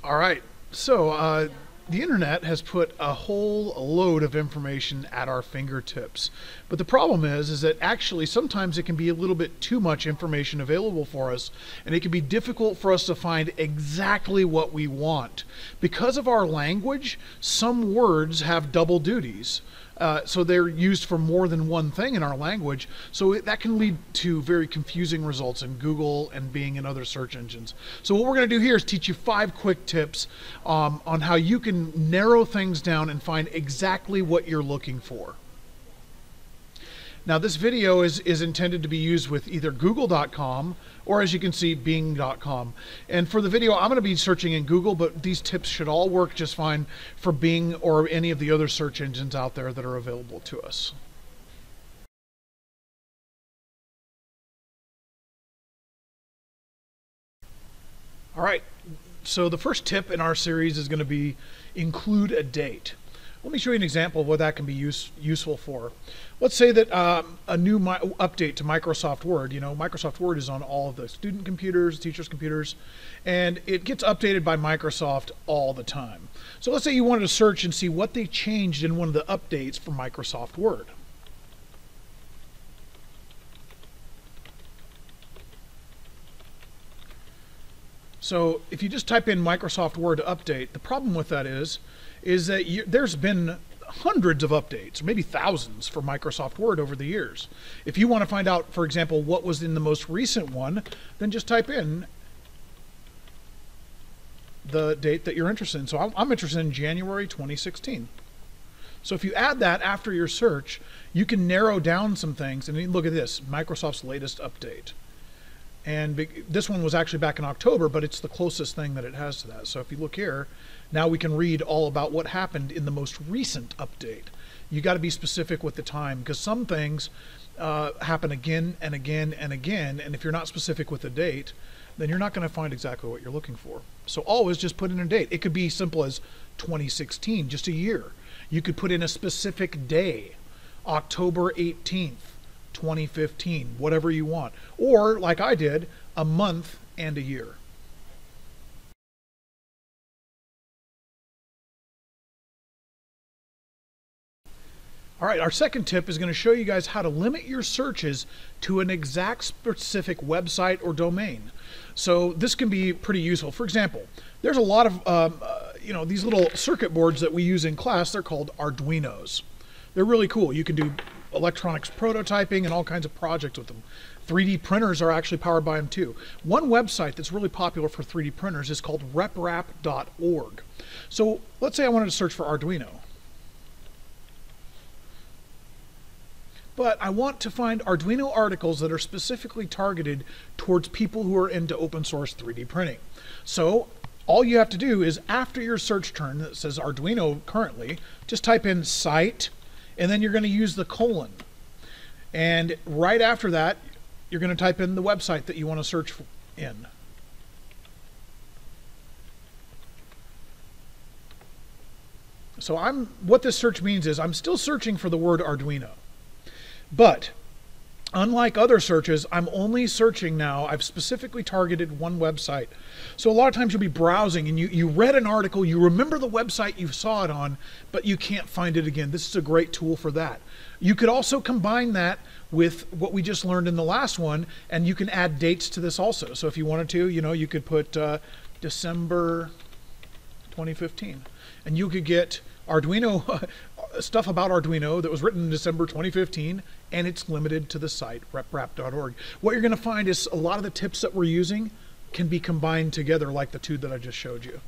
All right. So the internet has put a whole load of information at our fingertips. But the problem is that actually sometimes it can be a little bit too much information available for us, and it can be difficult for us to find exactly what we want. Because of our language, some words have double duties. So they're used for more than one thing in our language. So that can lead to very confusing results in Google and Bing and other search engines. So what we're going to do here is teach you 5 quick tips on how you can narrow things down and find exactly what you're looking for. Now this video is intended to be used with either google.com or, as you can see, bing.com. And for the video I'm going to be searching in Google, but these tips should all work just fine for Bing or any of the other search engines out there that are available to us. All right, so the first tip in our series is going to be include a date. Let me show you an example of what that can be useful for. Let's say that a new update to Microsoft Word. You know, Microsoft Word is on all of the student computers, teachers' computers, and it gets updated by Microsoft all the time. So let's say you wanted to search and see what they changed in one of the updates for Microsoft Word. So if you just type in Microsoft Word update, the problem with that is that there's been hundreds of updates, maybe thousands, for Microsoft Word over the years. If you want to find out, for example, what was in the most recent one, then just type in the date that you're interested in. So I'm interested in January 2016. So if you add that after your search, you can narrow down some things. And look at this, Microsoft's latest update. And this one was actually back in October, but it's the closest thing that it has to that. So if you look here, now we can read all about what happened in the most recent update. You got to be specific with the time, because some things happen again and again and again, and if you're not specific with the date, then you're not going to find exactly what you're looking for. So always just put in a date. It could be simple as 2016, just a year. You could put in a specific day, October 18th. 2015, whatever you want. Or, like I did, a month and a year. All right, our second tip is going to show you guys how to limit your searches to an exact specific website or domain. So this can be pretty useful. For example, there's a lot of these little circuit boards that we use in class. They're called Arduinos. They're really cool. You can do electronics prototyping and all kinds of projects with them. 3D printers are actually powered by them too. One website that's really popular for 3D printers is called reprap.org. So let's say I wanted to search for Arduino. But I want to find Arduino articles that are specifically targeted towards people who are into open source 3D printing. So all you have to do is, after your search term that says Arduino currently, just type in site, and then you're going to use the colon. And right after that, you're going to type in the website that you want to search in. So what this search means is I'm still searching for the word Arduino. But unlike other searches, I'm only searching now. I've specifically targeted one website. So a lot of times you'll be browsing and you read an article, you remember the website you saw it on, but you can't find it again. This is a great tool for that. You could also combine that with what we just learned in the last one, and you can add dates to this also. So if you wanted to, you could put December 2015, and you could get Arduino stuff about Arduino that was written in December 2015, and it's limited to the site reprap.org. What you're going to find is a lot of the tips that we're using can be combined together, like the two that I just showed you.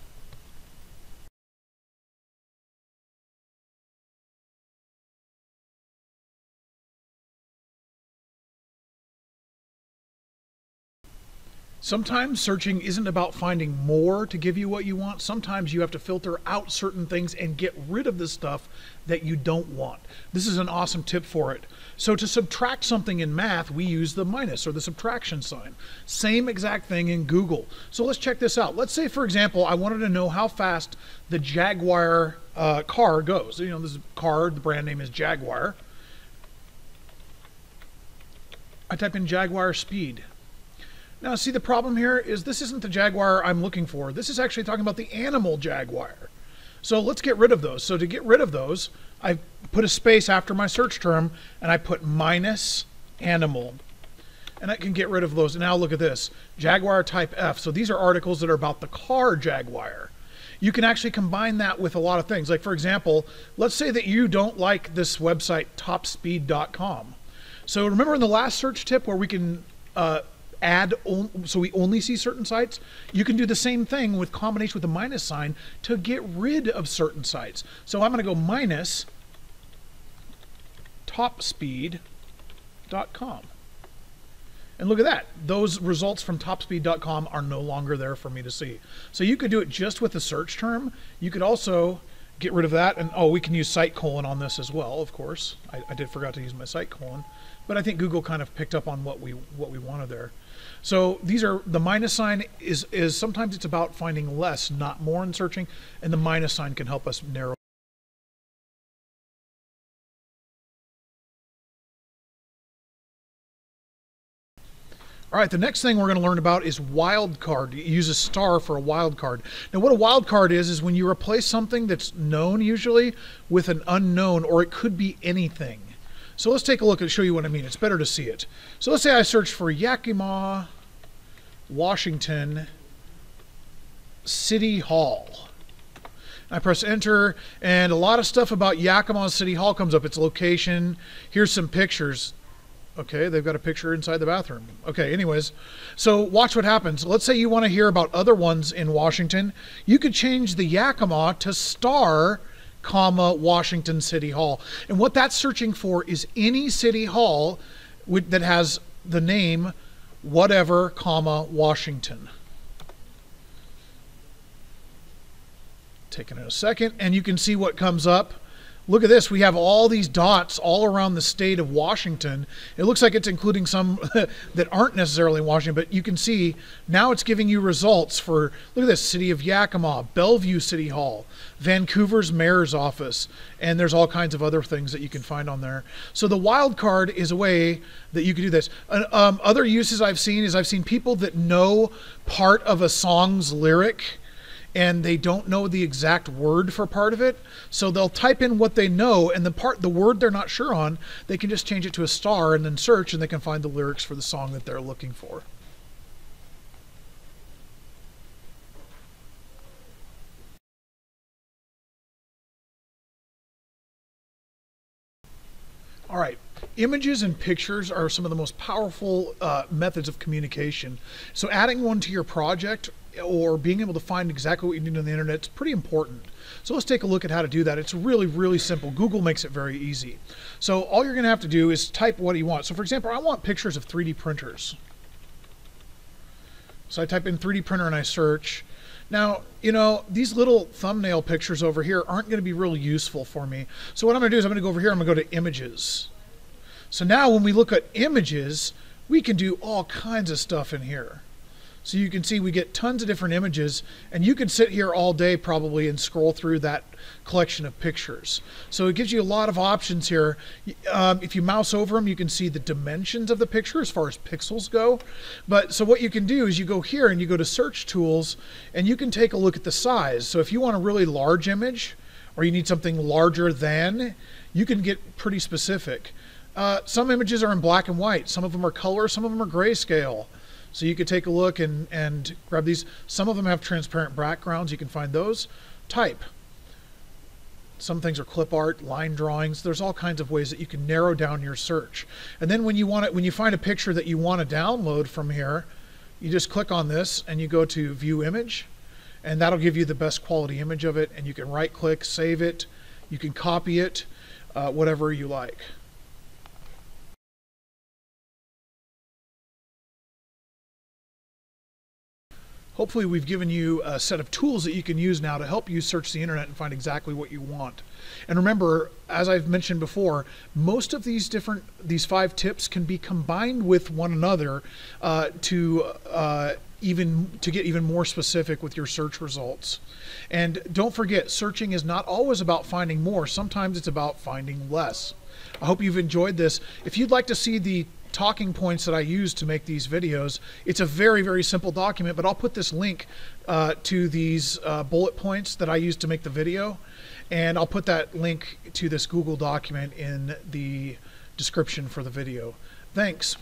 Sometimes searching isn't about finding more to give you what you want. Sometimes you have to filter out certain things and get rid of the stuff that you don't want. This is an awesome tip for it. So to subtract something in math, we use the minus or the subtraction sign. Same exact thing in Google. So let's check this out. Let's say, for example, I wanted to know how fast the Jaguar car goes. This car, the brand name is Jaguar. I type in Jaguar speed. Now, see, the problem here is this isn't the jaguar I'm looking for. This is actually talking about the animal jaguar. So let's get rid of those. So to get rid of those, I put a space after my search term, and I put -animal. And I can get rid of those. And now look at this, Jaguar type F. So these are articles that are about the car Jaguar. You can actually combine that with a lot of things. Like, for example, let's say that you don't like this website, topspeed.com. So remember in the last search tip where we can so we only see certain sites? You can do the same thing with combination with the minus sign to get rid of certain sites. So I'm going to go minus topspeed.com. And look at that. Those results from topspeed.com are no longer there for me to see. So you could do it just with the search term. You could also get rid of that. And we can use site colon on this as well, of course. I did forget to use my site colon. But I think Google kind of picked up on what we wanted there. So these are, the minus sign is sometimes it's about finding less, not more in searching. And the minus sign can help us narrow. All right, the next thing we're going to learn about is wildcard. You use a star for a wildcard. Now, what a wildcard is when you replace something that's known usually with an unknown, or it could be anything. So let's take a look and show you what I mean. It's better to see it. So let's say I search for Yakima, Washington, City Hall. I press enter, and a lot of stuff about Yakima City Hall comes up. Its location. Here's some pictures. Okay, they've got a picture inside the bathroom. Okay, anyways, so watch what happens. Let's say you want to hear about other ones in Washington. You could change the Yakima to star, comma, Washington City Hall. And what that's searching for is any city hall that has the name whatever, comma, Washington. Taking it a second, and you can see what comes up. Look at this. We have all these dots all around the state of Washington. It looks like it's including some that aren't necessarily in Washington, but you can see now it's giving you results for, look at this, City of Yakima, Bellevue City Hall, Vancouver's Mayor's Office, and there's all kinds of other things that you can find on there. So the wildcard is a way that you can do this. Other uses I've seen is I've seen people that know part of a song's lyric and they don't know the exact word for part of it. So they'll type in what they know, and the word they're not sure on, they can just change it to a star and then search, and they can find the lyrics for the song that they're looking for. All right, images and pictures are some of the most powerful methods of communication. So adding one to your project or being able to find exactly what you need on the internet is pretty important. So let's take a look at how to do that. It's really, really simple. Google makes it very easy. So all you're going to have to do is type what you want. So for example, I want pictures of 3D printers. So I type in 3D printer and I search. Now, you know, these little thumbnail pictures over here aren't going to be real useful for me. So what I'm going to do is I'm going to go over here, I'm going to go to images. So now when we look at images, we can do all kinds of stuff in here. So you can see we get tons of different images, and you can sit here all day probably and scroll through that collection of pictures. So it gives you a lot of options here. If you mouse over them, you can see the dimensions of the picture as far as pixels go. But so what you can do is you go here and you go to search tools, and you can take a look at the size. So if you want a really large image, or you need something larger than, you can get pretty specific. Some images are in black and white. Some of them are color, some of them are grayscale. So you could take a look and grab these. Some of them have transparent backgrounds. You can find those. Type. Some things are clip art, line drawings. There's all kinds of ways that you can narrow down your search. And then when you find a picture that you want to download from here, you just click on this and you go to View Image, and that'll give you the best quality image of it. And you can right click, save it. You can copy it, whatever you like. Hopefully we've given you a set of tools that you can use now to help you search the internet and find exactly what you want. And remember, as I've mentioned before, most of these 5 tips can be combined with one another to get even more specific with your search results. And don't forget, searching is not always about finding more. Sometimes it's about finding less. I hope you've enjoyed this. If you'd like to see the talking points that I use to make these videos. It's a very, very simple document, but I'll put this link to these bullet points that I use to make the video, and I'll put that link to this Google document in the description for the video. Thanks.